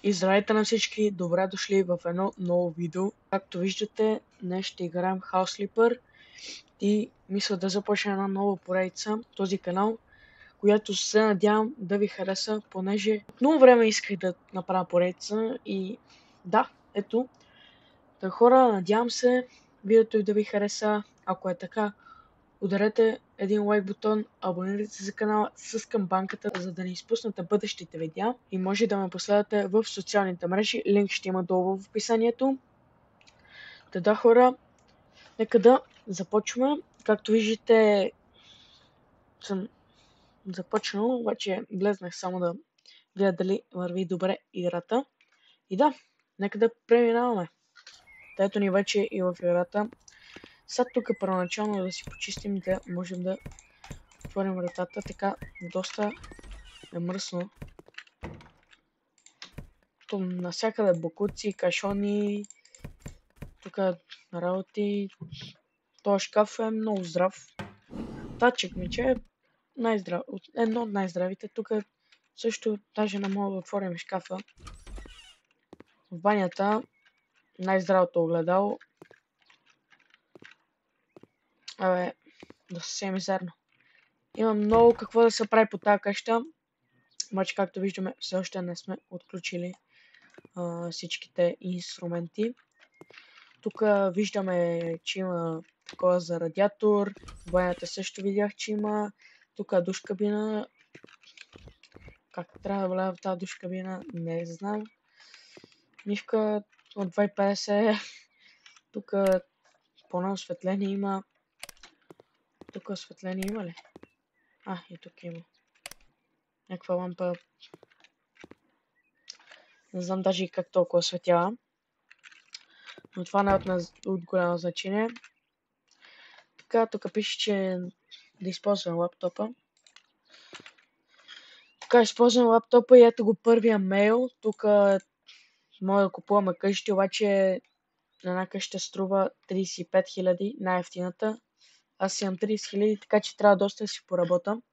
И здравейте на всички, добре дошли в едно ново видео. Както виждате, днес ще играем House Flipper и мисля да започна една нова поредица в този канал, която се надявам да ви хареса, понеже от много време исках да направя поредица и да, ето. Та хора, надявам се видеото да ви хареса. Ако е така, ударете един лайк бутон, абонирайте се за канала с камбанката, за да не изпуснете бъдещите видеа и може да ме последвате в социалните мрежи. Линк ще има долу в описанието. Да, хора, нека да започваме. Както виждате, съм започнал, обаче влезнах само да видя дали върви добре играта. И да, нека да преминаваме. Ето ни вече и в играта. Сега тук първоначално да си почистим, да можем да отворим вратата. Така доста е мръсно. Навсякъде бокуци, кашони, тук работи. Този шкаф е много здрав. Тачек мече е най-здрав, едно от най-здравите. Тук също даже не мога да отворим шкафа. В банята най-здравото огледало. Абе, да съвсем мизерно. Има много какво да се прави по тази къща. Обаче, както виждаме, все още не сме отключили всичките инструменти. Тук виждаме, че има такова за радиатор. В банята също видях, че има. Тук душ кабина. Как трябва да вляза в тази душ кабина, не знам. Мивка от 250. Тук поне осветление има. Тук осветление има ли? И тук има. Някаква лампа. Не знам даже и как толкова осветява. Но това не е от голямо значение. Така, тук пише, че да използвам лаптопа. Така, използвам лаптопа и ето го първия мейл. Тук мога да купуваме къщи, обаче една къща струва 35 000, най-ефтината. Аз имам 30 000, така че трябва доста да си поработам.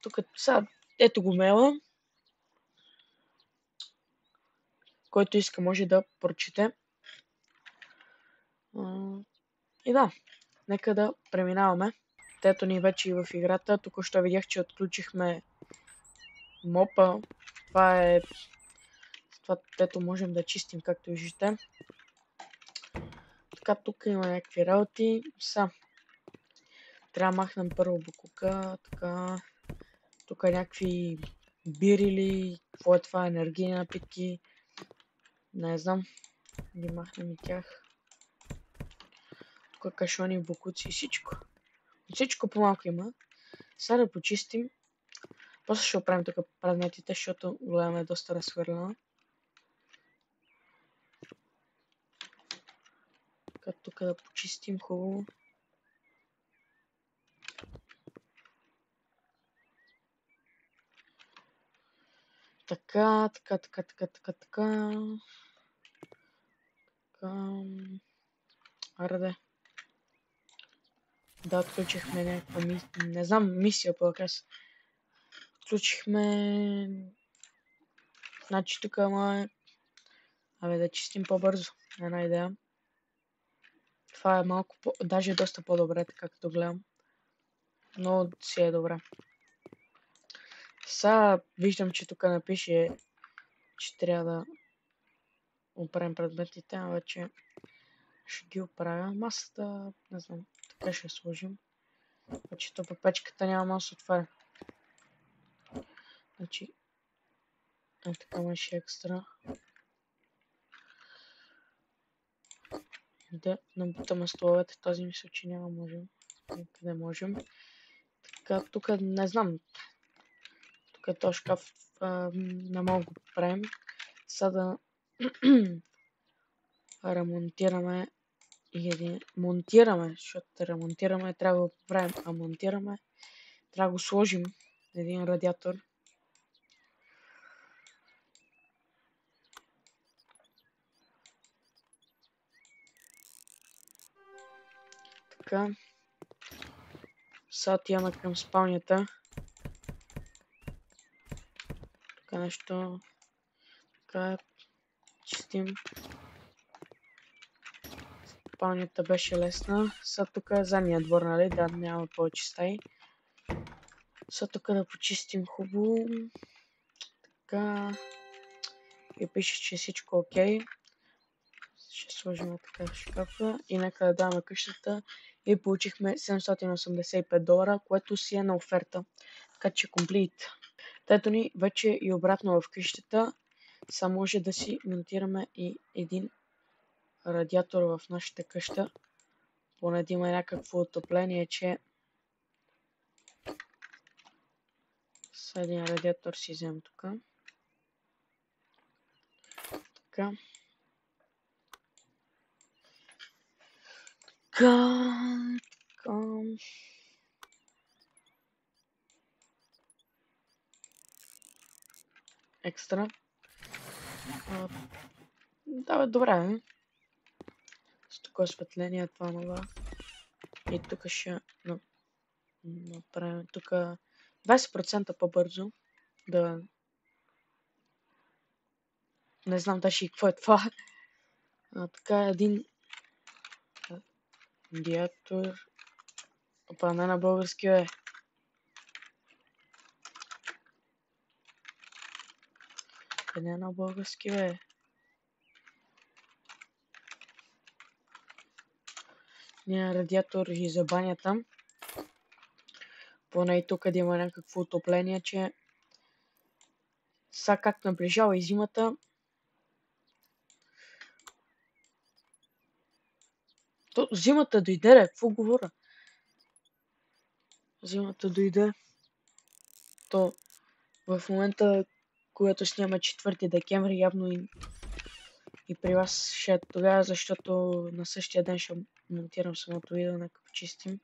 Тук сега, ето го мейла. Който иска може да прочете. И да, нека да преминаваме. Ето ни вече и в играта. Тук що видях, че отключихме мопа. Това е... ето можем да чистим, както виждате. Така, тук има някакви работи. Трябва да махнем първо буклука. Така. Тук някакви бирили. Какво е това? Енергийни напитки. Не знам. Ги махнем и тях. Тук кашони, букуци и всичко. Всичко по-малко има. Сега да почистим. После ще оправим тук предметите, защото гледаме доста разхвърлена. Така тук да почистим хубаво. Така. Араде. Да, отключихме някаква не знам, мисия по къс. Отключихме... Значи тук ама... Абе да чистим по-бързо. Една идея. Това е малко даже доста по-добре, така като гледам. Но си е добре. Сега виждам, че тук напише, че трябва да оправим предметите, а вече ще ги оправя. Масата, не знам, така ще сложим. Вече то по печката няма маса отваря. Значи, така имаше екстра. Да набутаме столовете, тази мисля, че няма можем. Къде можем. Така, тук не знам. Тук е този шкаф, не мога да го правим. Сега да ремонтираме и монтираме, защото ремонтираме, трябва да го правим, а монтираме, трябва да го сложим един радиатор. Така. Сега отиваме към спалнята. Така нещо. Така чистим. Спалнята беше лесна. Са тук задния двор, нали? Да, няма повече стаи. Са тук да почистим хубаво. Така. И пише, че всичко е окей. Ще сложим така в шкафа. И нека да даваме къщата. И получихме $785, което си е на оферта. Така че комплит. Тето ни вече и обратно в къщата. Само може да си монтираме и един радиатор в нашата къща. Поне да има някакво отопление, че с един радиатор си вземем тук. Така. Екстра. Да, бе, добре. С тук осветление, това. И тук ще направим тук 20% по-бързо. Да. Не знам даже и какво е това. Така един радиатор. Опа, не на български, бе. Къде е на български, бе? Ние радиатор и за банята. Поне и тук да има някакво отопление, че сега как наближава и зимата. То зимата дойде, бе, какво говоря? Зимата дойде. То в момента, когато снимаме 4 декември, явно и при вас ще е тогава, защото на същия ден ще монтирам самото видео, нека почистим.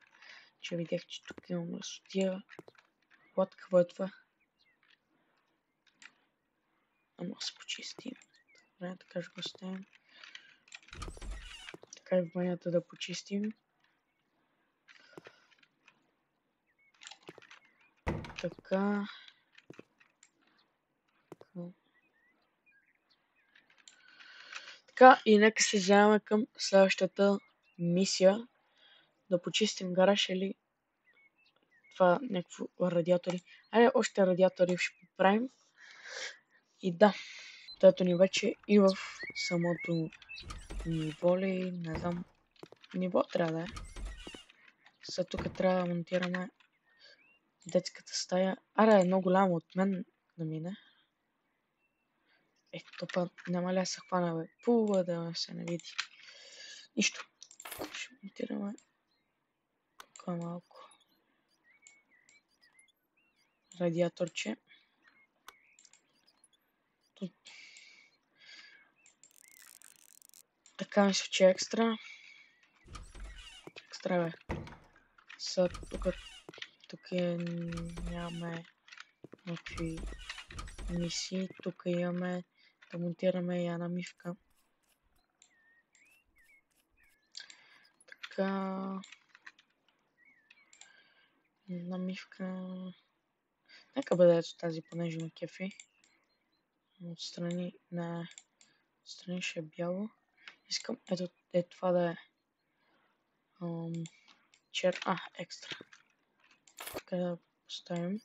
Че видях, че тук имам мръсотия. Вот, какво е това? Ама се почистим. Добре, така ще го оставим. Така и в банята да почистим. Така. Така, и нека се вземем към следващата мисия. Да почистим гараж или това някакво радиатори. Айде, още радиатори ще поправим. И да, тето ни вече и в самото ниво ли, не знам. Ниво трябва да е. Сега тук трябва да монтираме детската стая. Аре, е много голямо от мен да мине. Ето па, няма ли да се хвана, бе? Пува да се не види. Нищо. Ще монтираме тук малко радиаторче. Тут. Така мисля, че е екстра. Екстра, бе. Сега тук нямаме някакви мисии. Тук имаме да монтираме и намивка. Така. Намивка. Нека бъде ето тази, понеже на кефи. Отстрани ще е бяло. Искам ето това да е екстра. Така да поставим.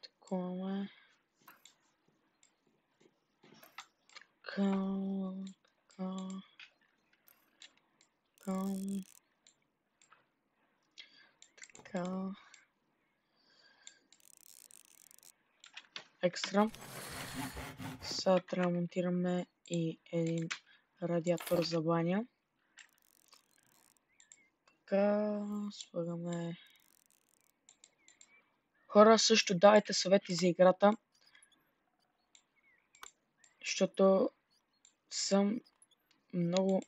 Такова. Така. Екстра. Сега трябва да монтираме и един радиатор за баня. Така, слагаме. Хора, също давайте съвети за играта, защото съм много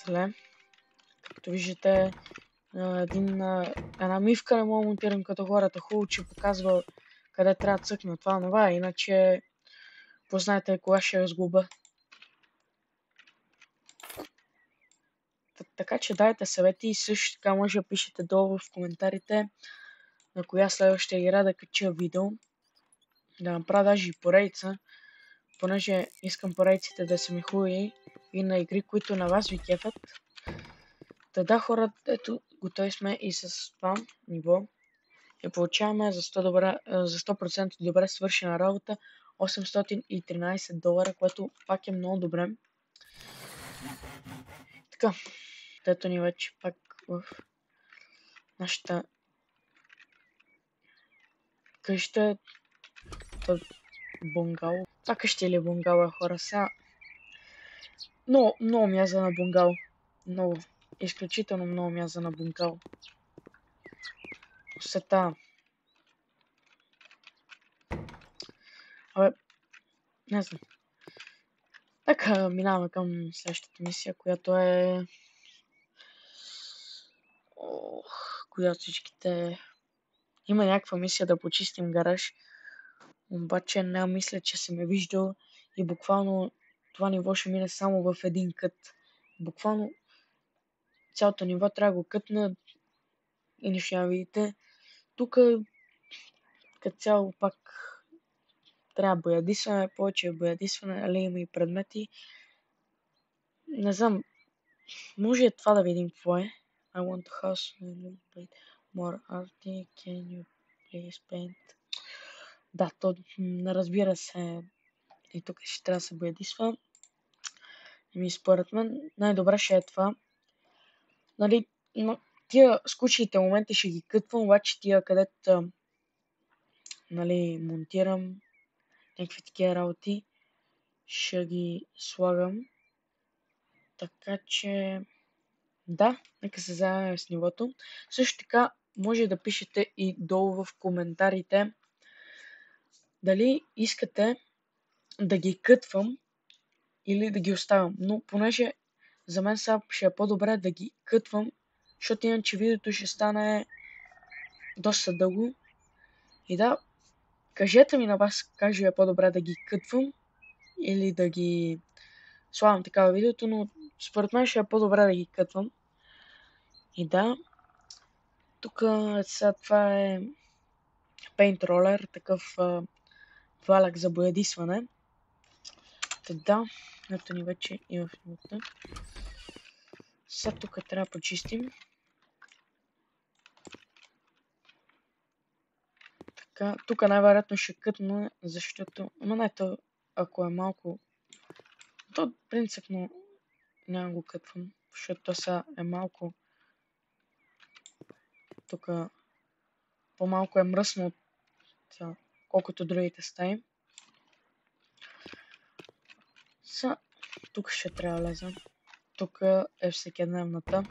зле. Както виждате, една мивка не мога да монтирам като хората. Хубаво, че показва къде трябва да цъкна това, иначе познайте кога ще разгуба. Така че дайте съвети и също така може да пишете долу в коментарите на коя следваща игра да кача видео. Да направя даже и поредица, понеже искам поредиците да са ми хубави и на игри, които на вас ви кефят. Да, хора, ето, готови сме и с това ниво. И получаваме за 100% добре свършена работа $813, което пак е много добре. Така, ето ни вече пак в нашата къща. Бунгало. Това къща ли е бунгало, хора? Сега много мяза на бунгало. Много. Изключително много мяза на бунгало. Сета. Абе, не знам. Така, минаваме към следващата мисия, която е... която всичките... Има някаква мисия да почистим гараж. Обаче не мисля, че съм я виждал и буквално това ниво ще мине само в един кът. Буквално цялото ниво трябва да го кътна и нищо няма видите. Тук като цяло пак трябва боядисване, повече боядисване, али има и предмети. Не знам, може това да видим какво е. I want a house more arty, can you please paint? Да, то разбира се и тук ще трябва да се боядисва. И според мен най-добре ще е това. Нали, но тия скучните моменти ще ги кътвам, обаче тия където нали, монтирам някакви такива работи, ще ги слагам. Така че да, нека се заемем с нивото. Също така може да пишете и долу в коментарите дали искате да ги кътвам или да ги оставям. Но понеже за мен сега ще е по-добре да ги кътвам, защото иначе видеото ще стане доста дълго. И да, кажете ми на вас как ще е по-добре да ги кътвам или да ги слагам такава видеото, но според мен ще е по-добре да ги кътвам. И да, тук сега това е Paint Roller, такъв валяк за боядисване. Да, ето ни вече има в минута. Сега тук трябва да почистим. Така, тук най-вероятно ще кътна, защото... Ама не, то, ако е малко... То принципно няма го кътвам, защото то сега е малко... Тук по-малко е мръсно от колкото другите стаи. Са, тук ще трябва да лезем. Тук е всекидневната.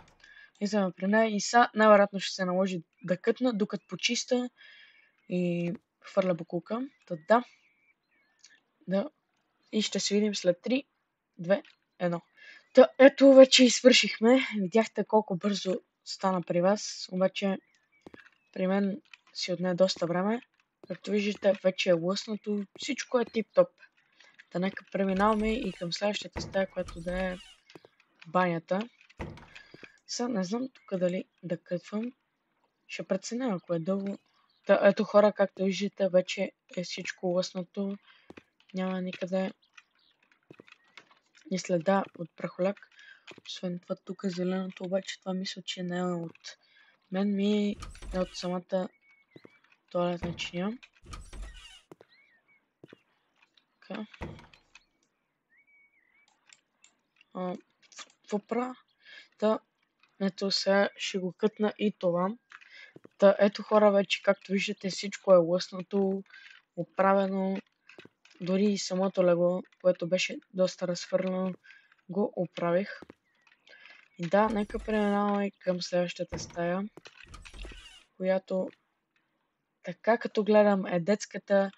Излезем при нея и са най-вероятно ще се наложи да кътна, докато почиста и хвърля букулка. Да. И ще се видим след 3, 2, 1. Та, ето вече извършихме. Видяхте колко бързо стана при вас, обаче при мен си отне доста време. Както виждате, вече е лъснато, всичко е тип-топ. Та нека преминаваме и към следващата стая, която да е банята. Сега не знам тук дали да кътвам. Ще преценя, ако е дълго. Та, ето хора, както виждате, вече е всичко лъснато. Няма никъде ни следа от прахоляк. Освен това тук е зеленото, обаче това мисля, че не е от мен ми е от самата тоалетна чиния. Така. Какво правя? Та, ето сега ще го кътна и това. Та, ето хора, вече както виждате всичко е лъснато, оправено. Дори и самото легло, което беше доста разхвърлено, го оправих. И да, нека преминаваме към следващата стая, която така като гледам е детската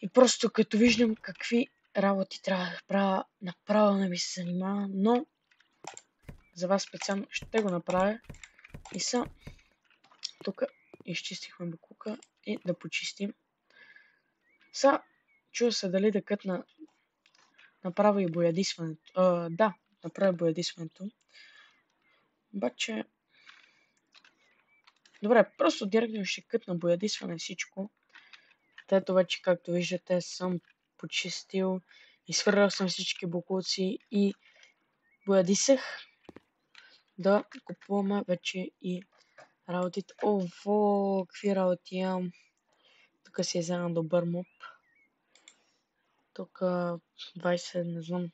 и просто като виждам какви работи трябва да правя, направо не ми се занимава, но за вас специално ще го направя. И са, тук изчистихме букука и да почистим. Са, чува се дали да кътна направо и боядисването. Да, направя боядисването. Обаче... Добре, просто директно ще кътна боядисване всичко. Тето вече, както виждате, съм почистил, изхвърлял съм всички боклуци и боядисах. Да купуваме вече и работите. Ово, какви работи имам. Тук си взема добър моб. Тук 20,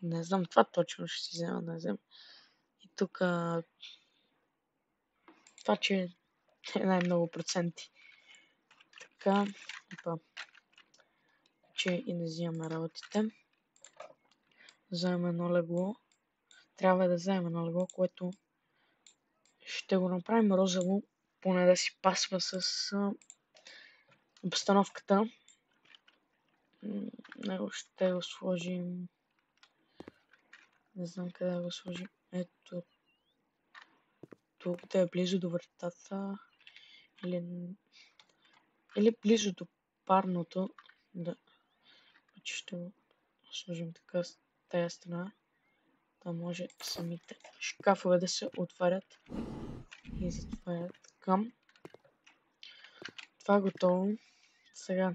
не знам, това точно ще си взема да взема. И тук това, че е най-много проценти. Така, опа, че и не взимаме работите. Вземем едно легло. Трябва да вземем едно легло, което ще го направим розово, поне да си пасва с обстановката. Него ще го сложим... Не знам къде да го сложим. Ето тук, да е близо до вратата. Или близо до парното. Да. Ще го сложим така с тая страна. Да може самите шкафове да се отварят и затварят към. Това е готово. Сега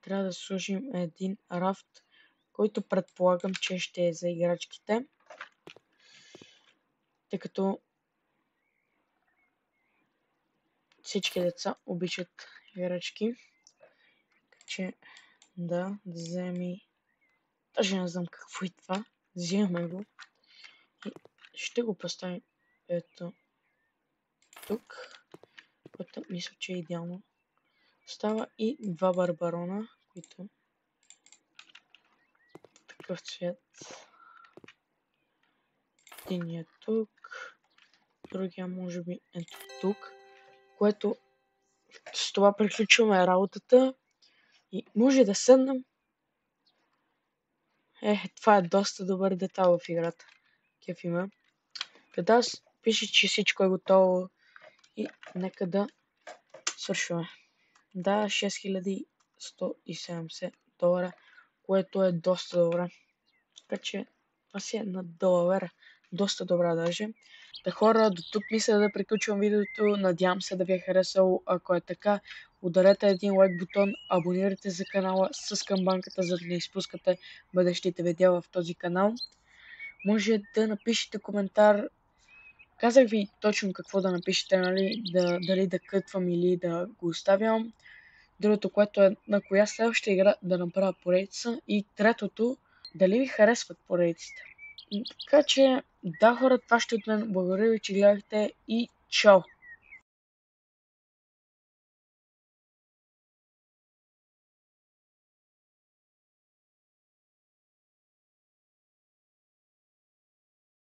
трябва да сложим един рафт, който предполагам, че ще е за играчките. Тъй като всички деца обичат играчки. Така че да вземи... Даже не знам какво е това. Взимаме го. И ще го поставим ето тук. Което мисля, че е идеално. Става и два барбарона, които такъв цвет. Единият тук, другия може би ето тук, което с това приключваме работата и може да седнем. Това е доста добър детайл в играта. Кеф има. Къде пише, че всичко е готово и нека да свършваме. Да, 6170 долара, което е доста добре. Така че това си е на долавера. Доста добра даже. Та хора, до тук мисля да приключвам видеото. Надявам се да ви е харесало. Ако е така, ударете един лайк бутон, абонирайте за канала с камбанката, за да не изпускате бъдещите видеа в този канал. Може да напишете коментар. Казах ви точно какво да напишете, нали? Дали да кътвам или да го оставям. Другото, което е на коя следваща игра да направя поредица. И третото, дали ви харесват поредиците. Така че, да хора, това ще от мен. Благодаря ви, че гледахте и чао!